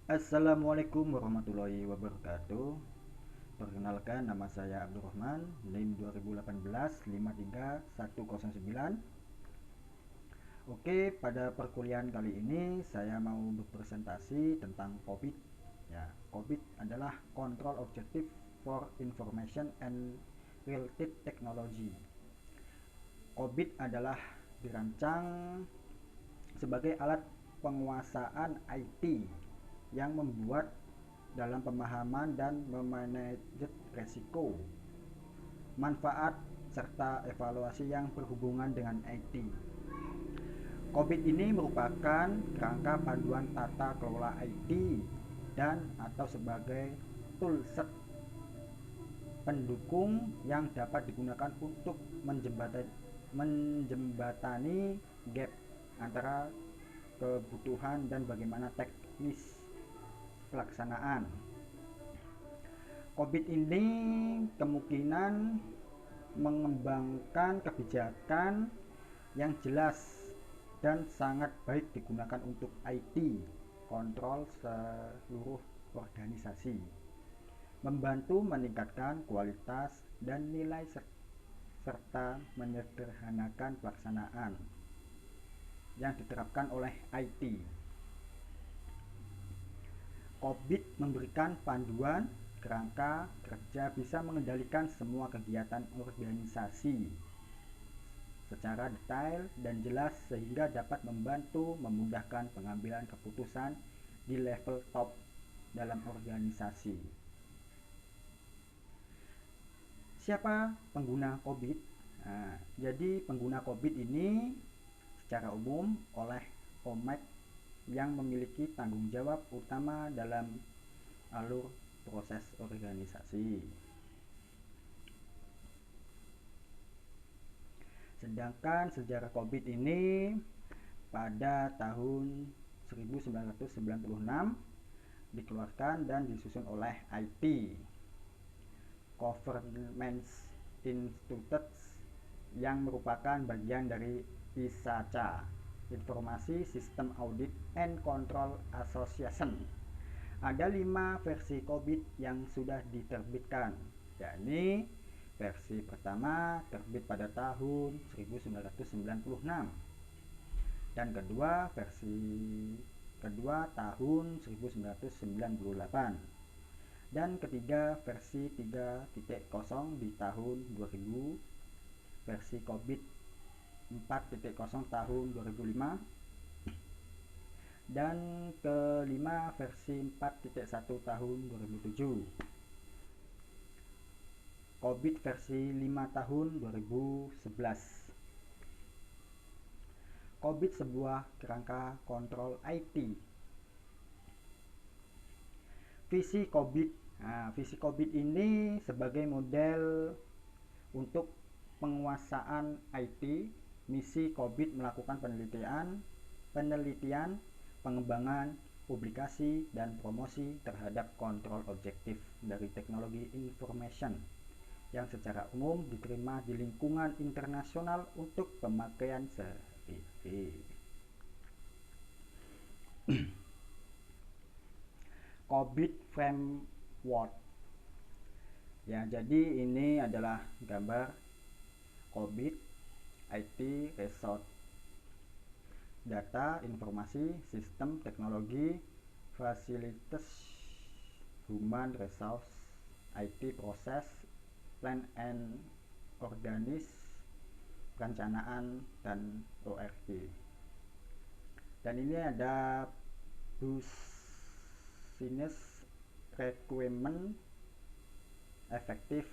Assalamualaikum warahmatullahi wabarakatuh. Perkenalkan, nama saya Abdurrahman, NIM 2018 53109. Oke, pada perkuliahan kali ini saya mau berpresentasi tentang COVID. Ya, COVID adalah Control Objective for Information and Related Technology. COVID adalah dirancang sebagai alat penguasaan IT yang membuat dalam pemahaman dan memanage resiko, manfaat, serta evaluasi yang berhubungan dengan IT. COVID ini merupakan kerangka panduan tata kelola IT dan atau sebagai toolset pendukung yang dapat digunakan untuk menjembatani gap antara kebutuhan dan bagaimana teknis pelaksanaan. COVID ini kemungkinan mengembangkan kebijakan yang jelas dan sangat baik digunakan untuk IT, kontrol seluruh organisasi, membantu meningkatkan kualitas dan nilai serta menyederhanakan pelaksanaan yang diterapkan oleh IT. COVID memberikan panduan kerangka kerja bisa mengendalikan semua kegiatan organisasi secara detail dan jelas sehingga dapat membantu memudahkan pengambilan keputusan di level top dalam organisasi. Siapa pengguna COVID? Nah, jadi pengguna COVID ini secara umum oleh OMAC yang memiliki tanggung jawab utama dalam alur proses organisasi. Sedangkan sejarah COVID ini pada tahun 1996 dikeluarkan dan disusun oleh IT, Government Institutes, yang merupakan bagian dari ISACA, Informasi Sistem Audit and Control Association. Ada 5 versi COVID yang sudah diterbitkan, yakni versi pertama terbit pada tahun 1996 dan versi kedua tahun 1998 dan ketiga versi 3.0 di tahun 2000, versi COVID 4.0 tahun 2005 dan kelima versi 4.1 tahun 2007. COVID versi 5 tahun 2011. COVID sebuah kerangka kontrol IT. Visi COVID. Nah, visi COVID ini sebagai model untuk penguasaan IT. Misi COVID melakukan penelitian, pengembangan, publikasi, dan promosi terhadap kontrol objektif dari teknologi information yang secara umum diterima di lingkungan internasional untuk pemakaian sehari-hari. COVID Framework. Ya, jadi ini adalah gambar COVID IT Resource Data, Informasi, Sistem, Teknologi, Fasilitas, Human Resource, IT Proses, Plan and Organize, Perencanaan, dan ORG. Dan ini ada Business Requirement, Effective,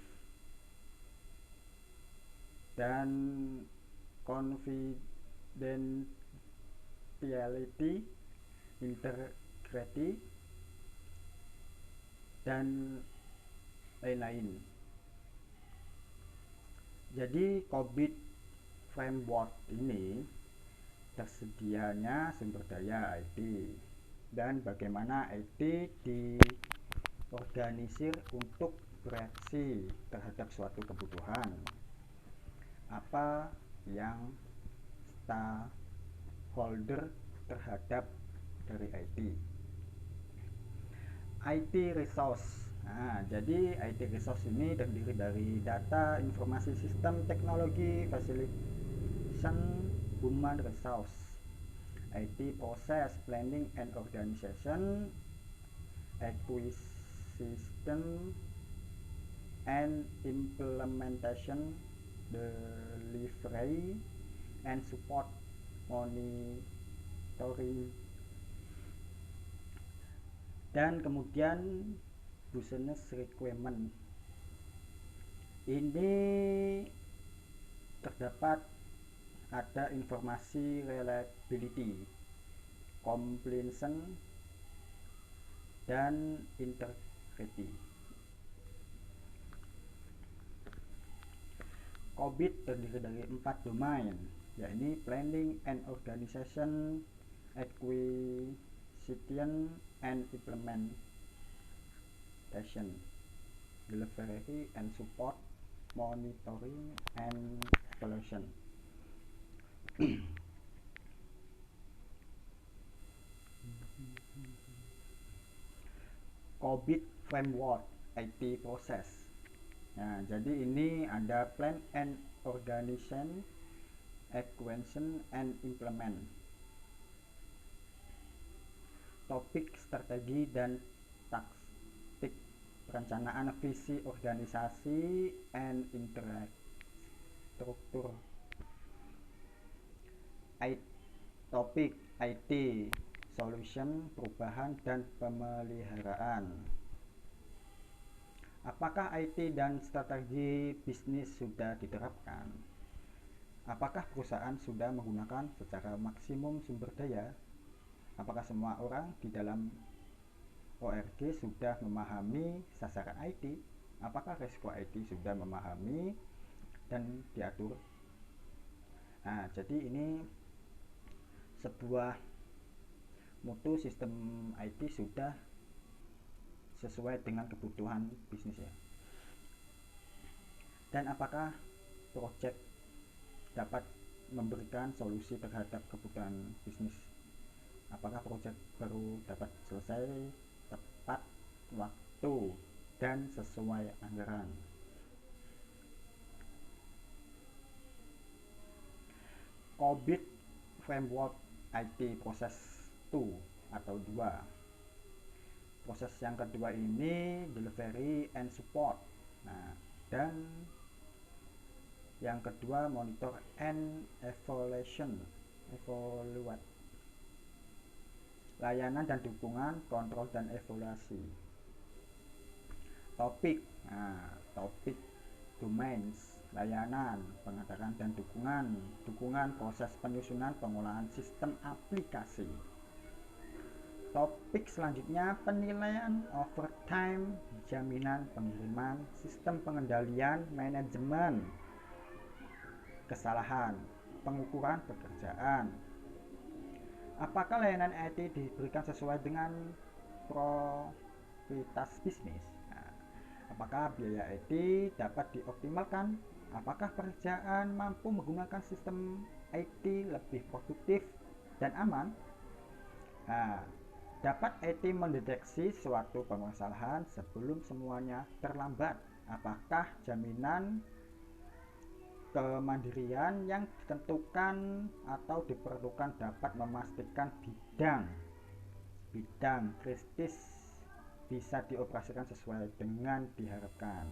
dan Confidentiality, Integrity, dan lain-lain. Jadi COVID Framework ini tersedianya sumber daya IT dan bagaimana IT diorganisir untuk bereaksi terhadap suatu kebutuhan, apa yang stakeholder terhadap dari IT. IT resource. Nah, jadi IT resource ini terdiri dari data, informasi, sistem, teknologi, facilitation, human resource. IT process, planning and organization, acquisition and implementation, delivery and support, monitoring, dan kemudian business requirement. Ini terdapat ada informasi reliability, compliance, dan integrity. COBIT terdiri dari 4 domain, yakni planning and organization, acquisition and implementation, delivery and support, monitoring and evaluation. COBIT framework IT process. Nah, jadi ini ada plan and organization, acquisition and implement, topik, strategi dan taktik, perencanaan, visi organisasi and infrastruktur. Topik IT, solution, perubahan dan pemeliharaan. Apakah IT dan strategi bisnis sudah diterapkan? Apakah perusahaan sudah menggunakan secara maksimum sumber daya? Apakah semua orang di dalam ORG sudah memahami sasaran IT? Apakah risiko IT sudah memahami dan diatur? Nah, jadi ini sebuah mutu sistem IT sudah sesuai dengan kebutuhan bisnis ya. Dan apakah proyek dapat memberikan solusi terhadap kebutuhan bisnis? Apakah proyek baru dapat selesai tepat waktu dan sesuai anggaran? COBIT framework IT proses 2 atau 2. Proses yang kedua ini delivery and support. Nah, dan yang kedua monitor and evaluate, layanan dan dukungan, kontrol dan evaluasi. Topik, topik domains, layanan, pengaturan dan dukungan proses penyusunan pengolahan sistem aplikasi. Topik selanjutnya penilaian overtime, jaminan pengiriman, sistem pengendalian, manajemen kesalahan, pengukuran pekerjaan. Apakah layanan IT diberikan sesuai dengan prioritas bisnis? Apakah biaya IT dapat dioptimalkan? Apakah pekerjaan mampu menggunakan sistem IT lebih produktif dan aman? Dapat IT mendeteksi suatu permasalahan sebelum semuanya terlambat? Apakah jaminan kemandirian yang ditentukan atau diperlukan dapat memastikan bidang kritis bisa dioperasikan sesuai dengan diharapkan?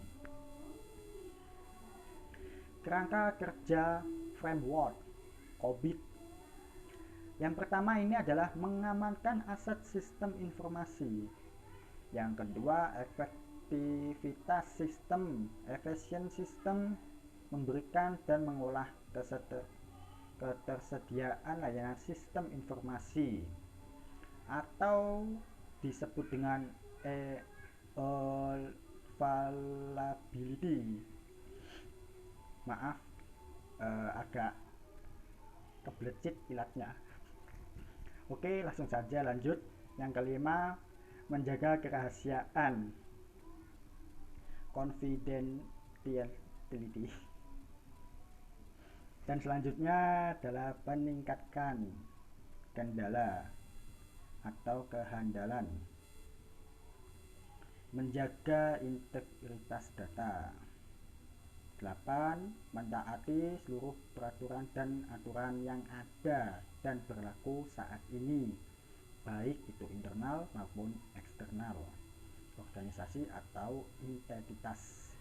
Kerangka kerja framework COBIT. Yang pertama ini adalah mengamankan aset sistem informasi. Yang kedua, efektivitas sistem, efisien sistem, memberikan dan mengolah ketersediaan layanan sistem informasi atau disebut dengan availability. Maaf, agak kebelecit ilatnya. Oke, langsung saja lanjut. Yang kelima, menjaga kerahasiaan, confidentiality. Dan selanjutnya adalah meningkatkan kendala atau kehandalan. menjaga integritas data. 8. Mentaati seluruh peraturan dan aturan yang ada dan berlaku saat ini, baik itu internal maupun eksternal, organisasi atau entitas.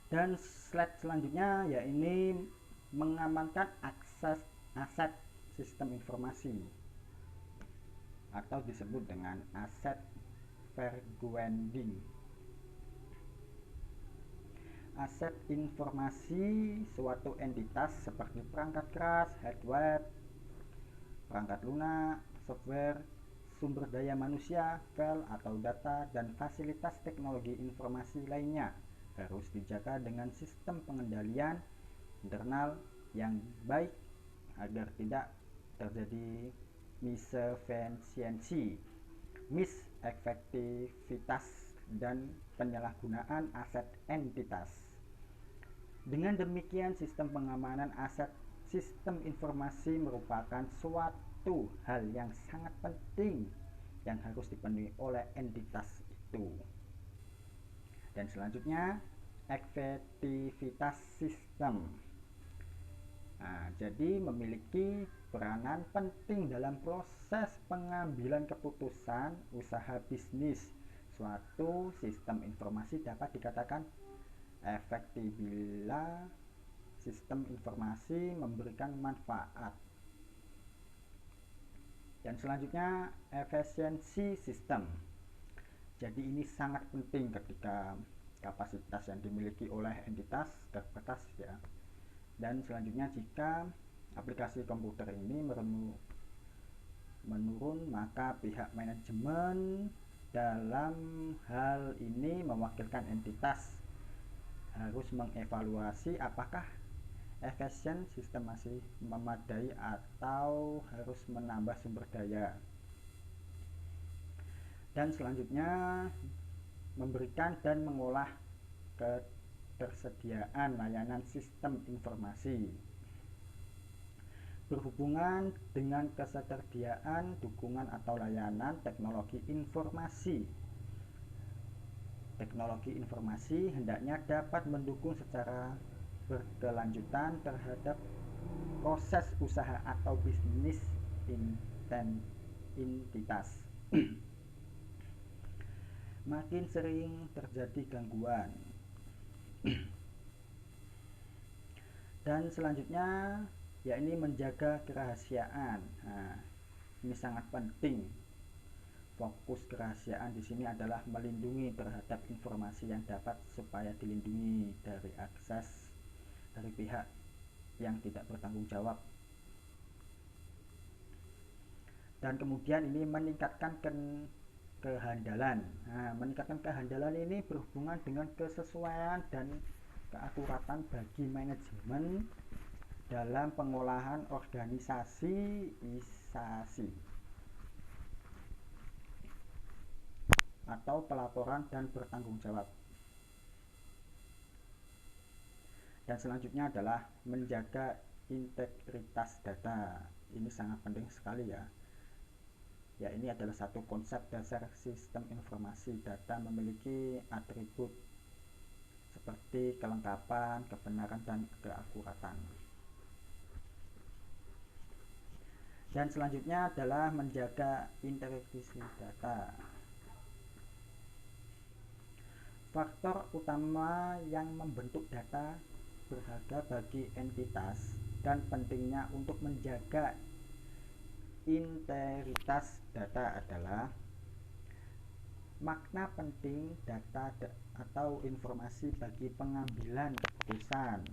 Dan slide selanjutnya yaitu mengamankan akses aset sistem informasi atau disebut dengan aset verguending. Aset informasi suatu entitas seperti perangkat keras, hardware, perangkat lunak, software, sumber daya manusia, file atau data, dan fasilitas teknologi informasi lainnya harus dijaga dengan sistem pengendalian internal yang baik agar tidak terjadi misefisiensi, misefektivitas, dan penyalahgunaan aset entitas. Dengan demikian, sistem pengamanan aset sistem informasi merupakan suatu hal yang sangat penting yang harus dipenuhi oleh entitas itu. Dan selanjutnya, efektivitas sistem. Jadi memiliki peranan penting dalam proses pengambilan keputusan usaha bisnis. Suatu sistem informasi dapat dikatakan efektif bila sistem informasi memberikan manfaat. Dan selanjutnya, efisiensi sistem. Jadi ini sangat penting ketika kapasitas yang dimiliki oleh entitas terbatas ya. Dan selanjutnya, jika aplikasi komputer ini menurun, maka pihak manajemen dalam hal ini mewakilkan entitas harus mengevaluasi apakah efisien sistem masih memadai atau harus menambah sumber daya. Dan selanjutnya, memberikan dan mengolah ketersediaan layanan sistem informasi berhubungan dengan ketersediaan dukungan atau layanan teknologi informasi. Teknologi informasi hendaknya dapat mendukung secara berkelanjutan terhadap proses usaha atau bisnis entitas. Makin sering terjadi gangguan. Dan selanjutnya yakni menjaga kerahasiaan. Ini sangat penting. Fokus kerahasiaan di sini adalah melindungi terhadap informasi yang dapat supaya dilindungi dari akses dari pihak yang tidak bertanggung jawab. Dan kemudian ini meningkatkan kehandalan. Meningkatkan kehandalan ini berhubungan dengan kesesuaian dan keakuratan bagi manajemen dalam pengolahan organisasi atau pelaporan dan bertanggung jawab. Dan selanjutnya adalah menjaga integritas data. Ini sangat penting sekali ya. Ya, ini adalah satu konsep dasar sistem informasi. Data memiliki atribut seperti kelengkapan, kebenaran, dan keakuratan. Dan selanjutnya adalah menjaga integritas data. Faktor utama yang membentuk data berharga bagi entitas dan pentingnya untuk menjaga integritas data adalah makna penting data atau informasi bagi pengambilan keputusan,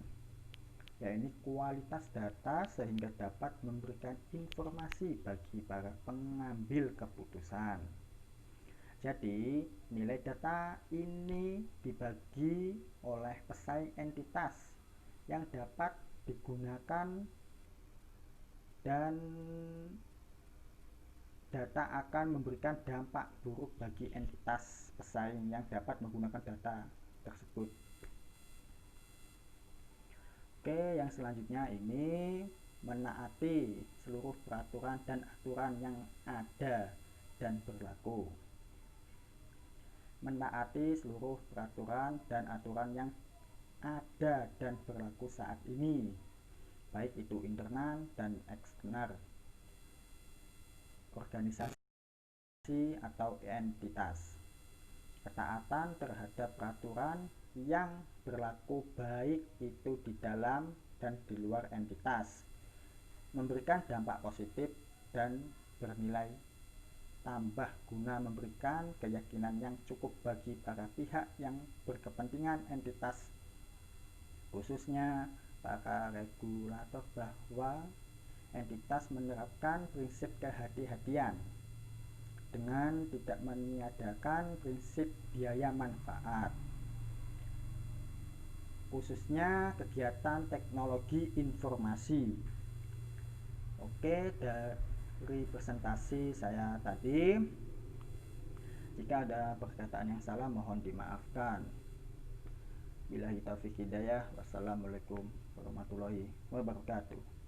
yaitu kualitas data sehingga dapat memberikan informasi bagi para pengambil keputusan. Jadi nilai data ini dibagi oleh pesaing entitas yang dapat digunakan, dan data akan memberikan dampak buruk bagi entitas pesaing yang dapat menggunakan data tersebut. Oke, yang selanjutnya ini menaati seluruh peraturan dan aturan yang ada dan berlaku. Menaati seluruh peraturan dan aturan yang ada dan berlaku saat ini, baik itu internal dan eksternal, organisasi atau entitas. Ketaatan terhadap peraturan yang berlaku baik itu di dalam dan di luar entitas memberikan dampak positif dan bernilai tambah guna memberikan keyakinan yang cukup bagi para pihak yang berkepentingan entitas, khususnya para regulator, bahwa entitas menerapkan prinsip kehati-hatian dengan tidak meniadakan prinsip biaya manfaat, khususnya kegiatan teknologi informasi. Oke, dari presentasi saya tadi, jika ada perkataan yang salah mohon dimaafkan. Billahi taufiq hidayah. Wassalamualaikum warahmatullahi wabarakatuh.